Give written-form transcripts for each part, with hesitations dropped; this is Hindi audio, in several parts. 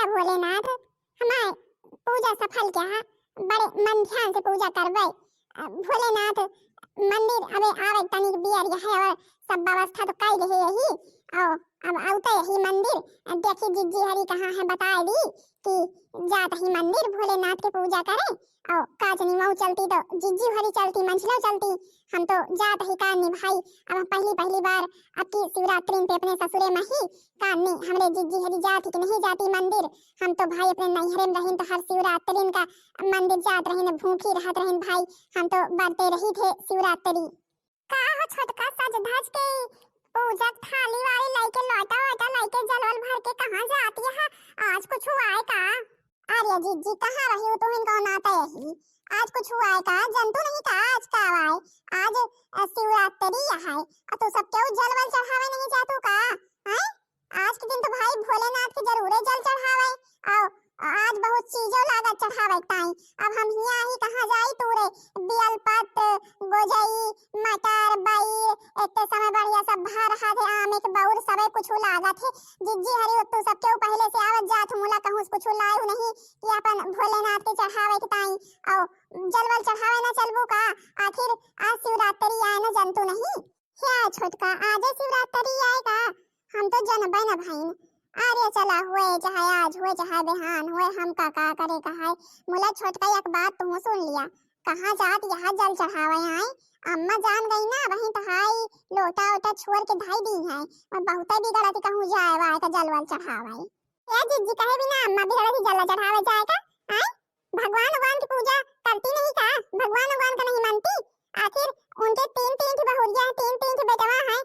हे भोलेनाथ हमारे पूजा सफल क्या बड़े मन ध्यान से पूजा करबै। भोलेनाथ मंदिर अबे आवे तनिक बियर है और सब व्यवस्था तो कर रही यही और अब आउते ही मंदिर देखी जिज्जी हरी कहाँ है बता दी कि जात ही मंदिर भोलेनाथ के पूजा करे और काचनी मऊ चलती तो जिज्जी हरी चलती मंझलो चलती हम तो जात ही कानी भाई। अब पहली बार अब की शिवरात्रि पे अपने ससुरे में ही कानी हमरे जिज्जी हरी जाती कि नहीं जाती मंदिर। हम तो भाई अपने नैहरे में रहिन तो हर शिवरात्रि का मंदिर जात रहिन भूखी रहत रहिन भाई। हम तो बरते रही थे शिवरात्रि का हो छोटका सज धज के पूजा थाली वाली लेके लौटा वोटा लेके जलवल भर के कहां जाती है आज कुछ हुआ है का। अरे जीजी कहां रही हो तुम कौन आता है आज कुछ हुआ है का जंतु नहीं का आज का आए आज शिवरात्रि है तो सब क्यों जलवल चढ़ावे नहीं जातू का हैं। आज के दिन तो भाई भोलेनाथ के जरूर जल चढ़ावे और आज बहुत चीजों लागत चढ़ावे ताई। अब हम यहाँ ही कहां जाई तूरे बियलपत गोजई मटर बई इतने समय बढ़िया सब भर रहा थे आम एक बाउर सबे कुछ लागत है। जिज्जी हरी तू सब क्यों पहले से आवत जात मुला कहूं कुछ लायू नहीं कि अपन भोलेनाथ के चढ़ावे के ताई और जलवल चढ़ावे ना चलबू का। आखिर आज शिवरात्रि आए ना जंतु नहीं क्या छोटका आज शिवरात्रि आएगा हम तो जनबे न भाई। अरे चला हुए चाहे आज हुए चाहे बिहान हुए हम का करे कहा मुला छोटका एक बात तुम सुन लिया कहाँ जात यहाँ जल चढ़ावे आए अम्मा जान गई ना वहीं तो हाई लोटा वोटा छोड़ के धाई दी है मैं बहुत बिगड़ती कहूँ जाए वाए का जल वल चढ़ावे ये जिज्जी कहे भी ना अम्मा बिगड़ती जल चढ़ावे जाएगा हैं। भगवान की पूजा करती नहीं का भगवान का नहीं मानती। आखिर उनके तीन की बहुरिया है तीन की बेटवा है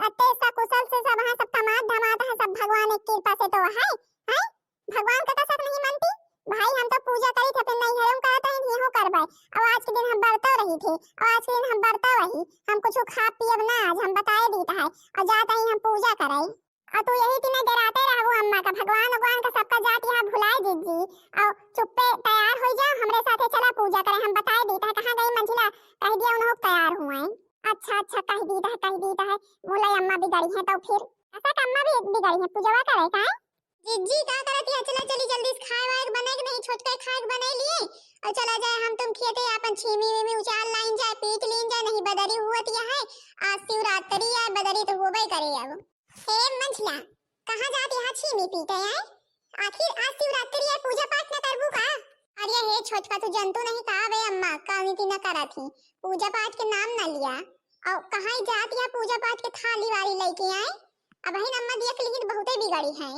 अत्ते कुशल से सब है सब तमाम धमात है सब भगवान की कृपा से तो है हैं। भगवान का कसक नहीं मानती भाई हम तो पूजा करी थे फिर नहीं हम कहते हैं ये हो करबे। अब आज के दिन हम बरता रही थे और आज के दिन हम बरता वही हम कुछ खा पियब ना आज हम बताए देता है और जाते ही हम पूजा कराई और तू यही तीन डराते रहबो अम्मा का भगवान का सबका जात यहाँ भुलाए दीजिए और चुप्पे तैयार हो जा हमरे साथे चला पूजा करें हम बताए देता है कहां गई मंझिला कह दिया उन्हों तैयार हुए। अच्छा कह दीता है बोला अम्मा बिगड़ी है तो फिर ऐसा अम्मा भी बिगड़ी है पूजा करे का जिज्जी का करती है चला चली जल्दी खाए वाए बने के नहीं छोटका खाए बने लिए और चला जाए हम तुम खेते अपन छीमी में उचाल लाइन जाए पीट लीन जाए नहीं बदरी हुआ है आज शिवरात्रि है बदरी तो होबे करे। अब हे मंझला कहां जाती है छीमी पीटे है आखिर आज शिवरात्रि है पूजा पाठ न करबू का। अरे हे छोटका तू जंतु नहीं का बे अम्मा कानी न करा थी पूजा पाठ के नाम न लिया और कहां जाती है पूजा पाठ के थाली वाली लेके आए। अब ही अम्मा देख ली बहुते बिगड़ी है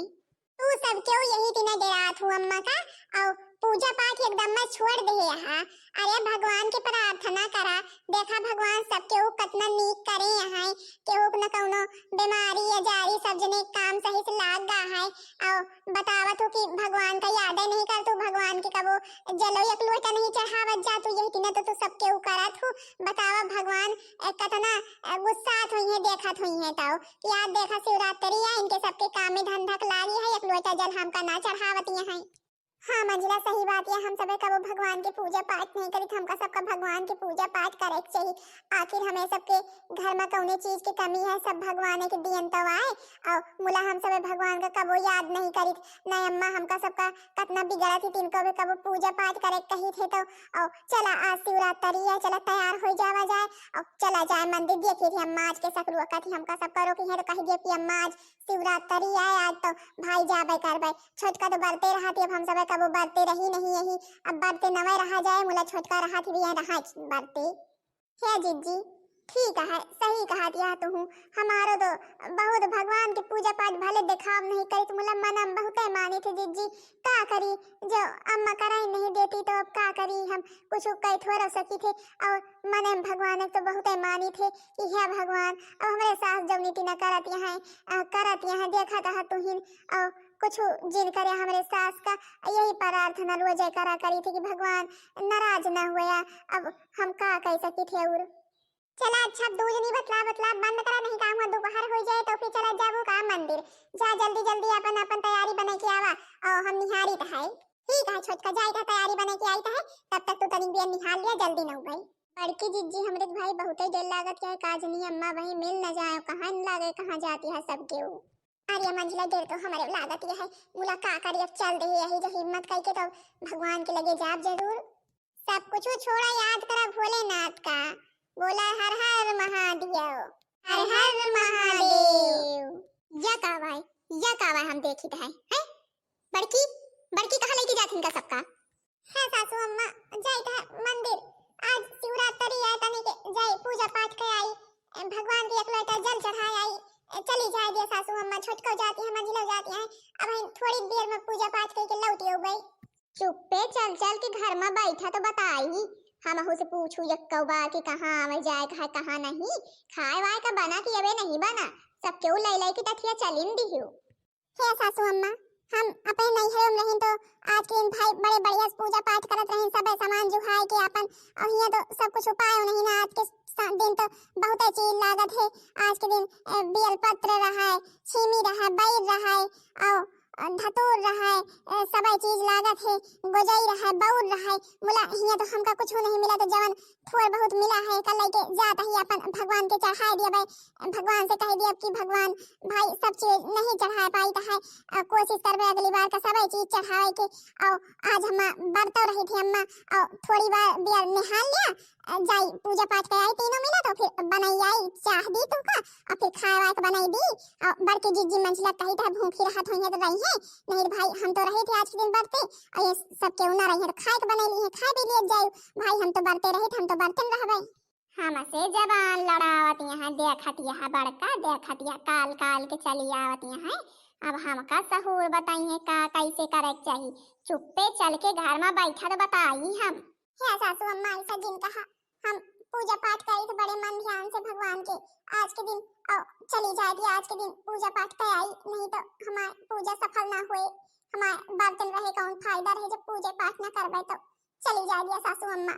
तू सब क्यों यही तीन डरात हूँ अम्मा का और पूजा पाठ एकदम में छोड़ दे यहाँ। अरे भगवान की प्रार्थना करा देखा भगवान सब केहू कितना नीक करे यहाँ केहू न कौनो बीमारी या जारी सब जने काम सही से लाग गा है और बतावत हो कि भगवान का याद नहीं कर तू भगवान के कबो जलो एक लोटा नहीं चढ़ावत जा तू यही तीन तो तू सब केहू करत हो बतावा भगवान कितना गुस्सा हुई है देखत हुई है तो याद देखा शिवरात्रि है इनके सबके काम में धंधक लागी है एक लोटा जल हमका ना चढ़ावत है। हाँ मंजिला सही बात है हम सब कबो भगवान की पूजा पाठ नहीं करी हमका सबका भगवान की पूजा पाठ करे चाहिए। आखिर हमें सबके घर में कौने चीज की कमी है सब भगवान के दियन तो आए और मुला हम सब भगवान का कबो याद नहीं करी नहीं अम्मा हमका सबका कितना बिगड़ा थी तिनको भी कबो पूजा पाठ करे कही थे तो और चला आज शिवरात्रि है चला तैयार हो जावा जाए और चला जाए मंदिर देखी थी अम्मा आज के सकलुआ का थी हमका सब करो की है तो कही दिए कि अम्मा आज शिवरात्रि है आज तो भाई जाबे करबे छोटका तो बरते रहा थी अब हम सब कबो बरते रही नहीं यही अब बरते नवे रहा जाए मुला छोटका रहा थी भी रहा बरते है जिज्जी ठीक है सही कहा दिया तो हूँ हमारो तो बहुत भगवान की पूजा पाठ भले दिखाव नहीं करी तो मुला मनम बहुत मानी थे जिज्जी का करी जो अम्मा करा ही नहीं देती तो अब का करी हम कुछ कई थोड़ा सकी थे और मने भगवान तो बहुत मानी थे कि है भगवान अब हमारे सास जब नीति न करती हैं देखा था तुहिन और कुछ जिन करे हमारे सास का यही प्रार्थना रोज करा करी थी कि भगवान नाराज न हुआ। अब हम का कह सकी थे और चला अच्छा दूध नहीं बतला बंद करा नहीं काम दोपहर हो जाए तो फिर चला जाबू का मंदिर जा जल्दी अपन तैयारी बने के आवा और हम निहारी है ठीक है छोटका जाएगा तैयारी बने के आई है तब तक तो तनिक देर निहार लिया जल्दी न भाई। बड़की जिज्जी हमरे भाई बहुत डर लागत है काजनी अम्मा वही मिल न जाए कहाँ लागे कहाँ जाती है सबके। अरे मंझला देर तो हमारे लागत ये है मुला का करी अब चल दे यही जो हिम्मत करके तो भगवान के लगे जाब जरूर। सब कुछ छोड़ा याद करा भोलेनाथ का, बोला हर हर महादेव हर हर महादेव। या का भाई हम देखी है हैं बड़की बड़की कहां लेके जाथिन का सबका है सासू अम्मा जाई था मंदिर आज शिवरात्रि है तने के जाई पूजा पाठ के आई भगवान के एकलौता जल चढ़ाई आई चली जाए दिया सासू अम्मा छोटको जाती है मंझिला जाती है अब हम थोड़ी देर में पूजा पाठ करके लौटी हो गई। चुप्पे चल चल के घर में बैठा तो बताई हम से पूछू यक्का बार कि कहां आवे जाए कहां नहीं खाए वाए का बना कि अबे नहीं बना सब क्यों लई की तथिया चलिन दियो। हे सासू अम्मा हम अपने नैहरों में रहीं तो आज के दिन भाई बड़े बढ़िया पूजा पाठ करत रहे सब सामान जुहाए के अपन और यहाँ तो सब कुछ उपाय नहीं ना आज के दिन तो बहुत चीज लागत है। आज के दिन बेल पत्र रहा है छीमी रहा है बैर रहा है और धतूर रहा है सब चीज लागत है गोजई रहा है बौर रहा है मुला यहाँ तो हमका कुछ नहीं मिला तो जवन थोड़ा बहुत मिला है कल लेके जाता ही अपन भगवान के चढ़ाए दिया भाई भगवान से कह दिया कि भगवान भाई सब चीज नहीं चढ़ा पाई तो है कोशिश करबे अगली बार का सब चीज चढ़ाए के और आज हम बरतो रही थी अम्मा और थोड़ी बार बिया निहाल लिया जाई पूजा पाठ कर आई तीनों मिला तो फिर बनाई आई चाह दी तुमका और फिर खाए वाए बनाई दी और बड़के जीजी मंझला कही था भूखी रहा तो तो रही है नहीं तो भाई हम तो रहे थे आज के दिन बरते और ये सब क्यों ना रही है तो खाए के बनाई ली है खाए भी लिए जाए भाई हम तो बरते रहे थे हम तो बर्तन रहबे हम से जबान लड़ावत यहाँ देखत यहाँ बड़का देखत यहाँ काल काल के चली आवत यहाँ अब हमका सहूर बताइए का कैसे करे चाहिए चुप्पे चल के घर में बैठा तो बताई हम हे सासू अम्मा ऐसा जिन कहा हम पूजा पाठ करी तो बड़े मन ध्यान से भगवान के आज के दिन चली जाएगी आज के दिन पूजा पाठ कर आई नहीं तो हमारी पूजा सफल ना हुए हमारे बर्तन रहे कौन फायदा रहे जब पूजा पाठ ना करबे तो चली जाएगी सासू अम्मा।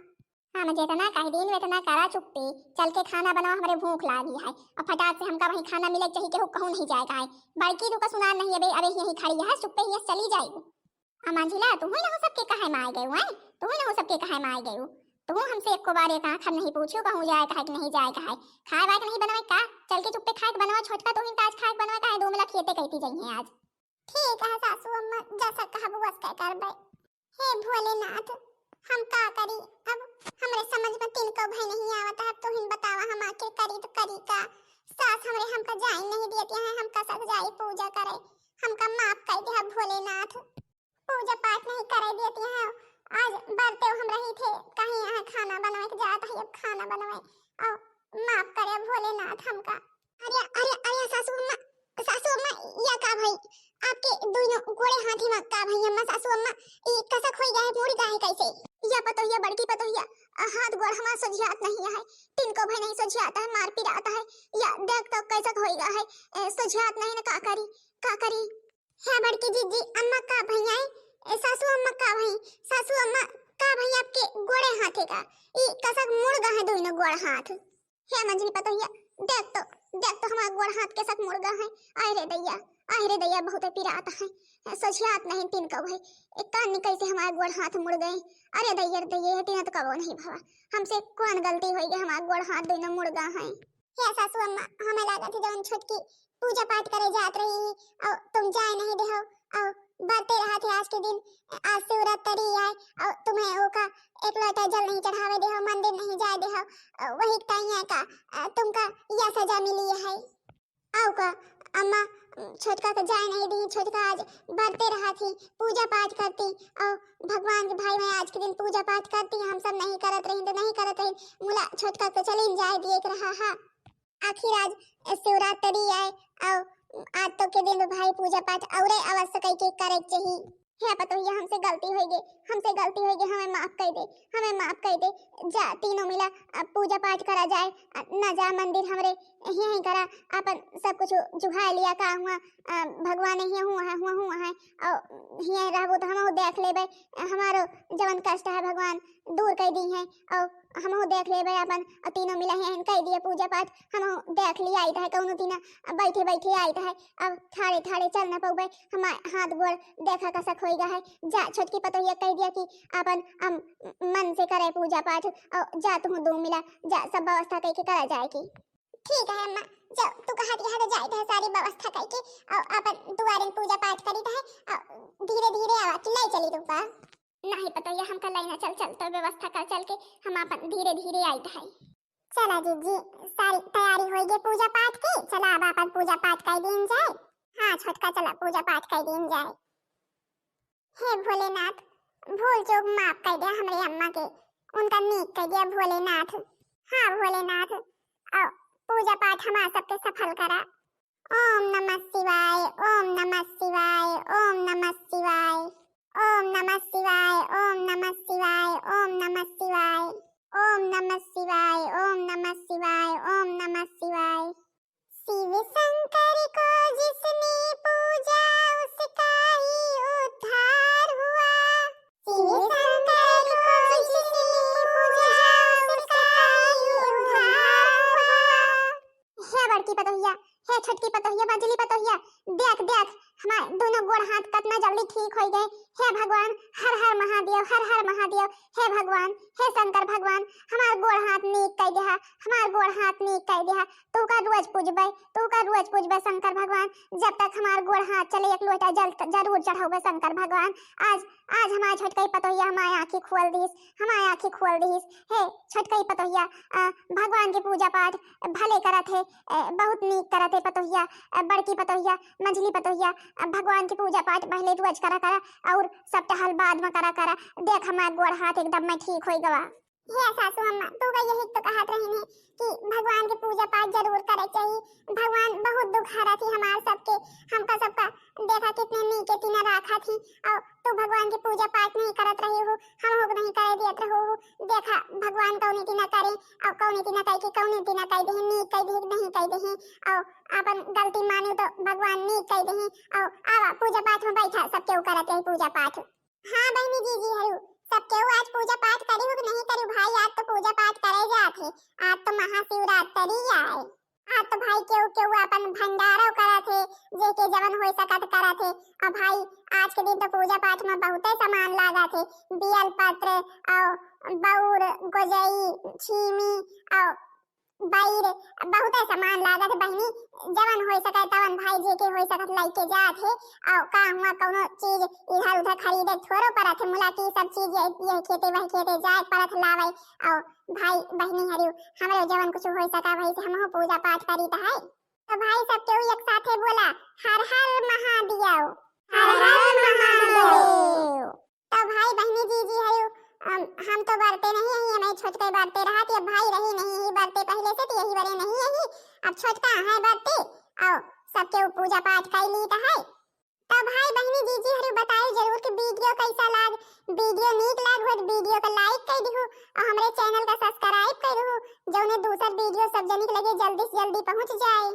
हम जितना कह दिन इतना करा चुप्पी चल के खाना बनाओ हमारे भूख लागी है और फटाक से हमका वही खाना मिले चाहिए केहू कहूं नहीं जाएगा है बड़की तू का सुना नहीं अबे अबे यही खड़ी है चुप्पे ही चली जाएगी। मंझिला तू ही ना हो सबके कहे में आ गए हैं तू ही ना हो सबके कहे में आ गए तू हमसे एक को बार एक आंख नहीं पूछो कहूं जाए कहे कि नहीं जाए कहे खाए वाए नहीं बनवाए का चल के चुप्पे खाए बनवा छोटका तो ताज खाए बनवा कहे दो मिला खेते कहती जाइए आज। ठीक है सासू अम्मा जैसा कहा बस कह करबे। हे भोलेनाथ हम का करी अब हमरे समझ में तीन को भाई नहीं आवत है तो हिन बतावा हम आके करी तो करी का सास हमरे हमका जाई नहीं देती है हमका सब जाई पूजा करे हमका माफ कर दे भोलेनाथ पूजा पाठ नहीं करे देती है आज बरते हम रही थे कहीं यहाँ खाना बनवाए के जाता है अब खाना बनवाए और माफ करे भोलेनाथ हमका। अरे अरे अरे सासू अम्मा या का भाई आपके दोनों गोड़े हाथी में का भाई अम्मा सासू अम्मा ये कसक होई गए मुड़ गए कैसे या पतोहिया बड़की पतोहिया हाथ गोड़ हमारा सोझियात नहीं है तीन को भाई नहीं सोझियाता है मार पीट आता है या देख तो कैसा होएगा है सोझियात नहीं ना का करी है बड़की जीजी अम्मा का भैया सासू अम्मा का भाई आपके गोड़े हाथे का ये कसक मुड़ गए है दोनों गोड़ हाथ है मंजरी पतोहिया देख तो हमारा गोड़ हाथ के सक मुड़ गए है आए रे दैया बहुत पीड़ा आता है सोझियात नहीं तीन का भाई एक कान कैसे हमारा गोड़ हाथ मुड़ गए अरे दैया तीन तो कबो नहीं भवा हमसे कौन गलती हुई है हमारा गोड़ हाथ दोनों मुड़ गए हैं। हे सासू अम्मा हमें लगा थी जब छोटकी पूजा पाठ करे जात रही और तुम जाए नहीं देहो और बरते रहा थे आज के दिन आज शिवरात्रि आए और तुम्हें ओका एक लोटा जल नहीं चढ़ावे देहो मंदिर नहीं जाए देहो वही टाइम का तुमका यह सजा मिली है आओ का अम्मा छोटका को जाए नहीं दी छोटका आज बरते रहा थी पूजा पाठ करती और भगवान के भाई मैं आज के दिन पूजा पाठ करती हम सब नहीं करत रही तो नहीं करत रही मुला छोटका को चली जाए दिए रहा है आखिर आज शिवरात्रि आए और आज तो के दिन भाई पूजा पाठ और अवश्य कई के करे चाहिए है पतोहिया हमसे गलती होगी हमें माफ कर दे जा तीनों मिला पूजा पाठ करा जाए ना जा मंदिर हमरे यहीं करा अपन सब कुछ जुहा लिया का हुआ भगवान ही हुआ है और यहीं रहबो तो हम देख लेबे हमारो जवन कष्ट है भगवान दूर कर दी है और हम देख लेबे अपन तीनों मिला यहीं कर दिए पूजा पाठ हम देख लिया आई है कौनो तीना बैठे आई है अब थाड़े चल ना पौबे हमारे हाथ गोड़ देखा कसक होएगा है जा छोटकी पतोहिया कह दिया कि अपन मन से करे पूजा पाठ और जा तू दो मिला जा सब व्यवस्था करके करा जाएगी। ठीक है अम्मा, जाओ तू कहा तो जाए है सारी व्यवस्था करके और अपन दुआरे पूजा पाठ करी है और धीरे धीरे आवा चिल्लाई चली रूपा नहीं पता ये हमका लाइना चल चल तो व्यवस्था कर चल के हम अपन धीरे धीरे आई है। चला जी सारी तैयारी हो गई पूजा पाठ की, चला अब अपन पूजा पाठ कर दिन जाए। हाँ छोटका चला पूजा पाठ कर दिन जाए। हे भोलेनाथ भूल चूक माफ कर दिया हमारी अम्मा के, उनका नीक कर दिया भोलेनाथ। हाँ भोलेनाथ आओ पूजा पाठ हमारा सबके सफल करा। ओम नमः शिवाय ओम नमः शिवाय ओम नमः शिवाय ओम नमः शिवाय ओम नमः शिवाय ओम नमः शिवाय ओम नमः शिवाय ओम नमः शिवाय ओम नमः शिवाय। शिव शंकर को जिसने पूजा उसका ही उद्धार हुआ। शिव शंकर को जिसने पूजा उसका ही उद्धार हुआ। हे बड़की पतोहिया हे छोटकी पतोहिया बाजली पतोहिया देख देख हमारे दोनों गोड़ हाथ कितना जल्दी ठीक हो गए। हे भगवान हर हर महादेव हर हर महादेव। हे भगवान हे शंकर भगवान हमार गोड़ हाथ नीक कर दिया, हमार गोड़ हाथ नीक कर दिया। तू का रोज पूजबे शंकर भगवान। जब तक हमार गोड़ हाथ चले एक लोटा जल जरूर चढ़ाओगे शंकर भगवान। आज आज हमारे छोटकई पतोहिया हमारी आंखें खोल दीस, हमारी आंखें खोल दीस। हे छोटकई पतोहिया भगवान की पूजा पाठ भले करत है, बहुत नीक करत है पतोहिया। बड़की पतोहिया मंझली पतोहिया भगवान की पूजा पाठ पहले रोज करा और सब टहल बाद में करा। देख हमारा गोड़ हाथ एकदम में ठीक हो गवा। हे सासू अम्मा तू का यही तो कहत रही ने कि भगवान की पूजा पाठ जरूर करे चाहिए। भगवान बहुत दुख हरा थी हमार सबके, हमका सबका देखा कितने नीचे तीना रखा थी और तू भगवान की पूजा पाठ नहीं करत रही हो, हम हो नहीं करे दियत रहो हो। देखा भगवान कौनी तीना करे और कौनी तीना कह के कौनी तीना कह दे नी कह दे नहीं कह दे और अपन गलती मानो तो भगवान नी कह दे और आवा पूजा पाठ में बैठा सबके करत है पूजा पाठ। हां बहनी जी हरु सबके आज पूजा पाठ करी हो कि नहीं करी भाई? आज तो पूजा पाठ करे जाथे, आज तो महाशिवरात्रि आए। आज तो भाई केहू अपन भंडारा करा थे जेके जवन होई सकत करा थे। और भाई आज के दिन तो पूजा पाठ में बहुते सामान लागा थे, बियल पत्र और बौर गोजई छीमी और बैर बहुते सामान लागा थे। बहनी जवन होई सकत तवन भाई जेके होई सकत लेके जात है और का हुआ कोनो चीज इधर उधर खरीदे थोड़ो परत है। मुलाटी सब चीज ये खेते वह खेते जाए परत लावे और भाई बहनी हरियो हमरो जवन कुछ होई सका भाई से हमहु पूजा पाठ करी त है। तो भाई सब केहू एक साथे बोला हर हर महादेव हर हर महादेव। तो भाई बहनी जी हरियो हम तो बरते नहीं है, हमें छोटके बरते रहा थी। अब भाई रही नहीं ही बरते पहले से तो यही बरे नहीं है, अब छोटका है बरते और सबके पूजा पाठ कर ली है। तो भाई बहनी जी हरु बताओ जरूर कि वीडियो कैसा लाग, वीडियो नीक लाग हो तो वीडियो को लाइक कर दिहो और हमारे चैनल का सब्सक्राइब कर दिहो जौने दूसरा वीडियो सब जनिक लगे जल्दी से जल्दी पहुंच जाए।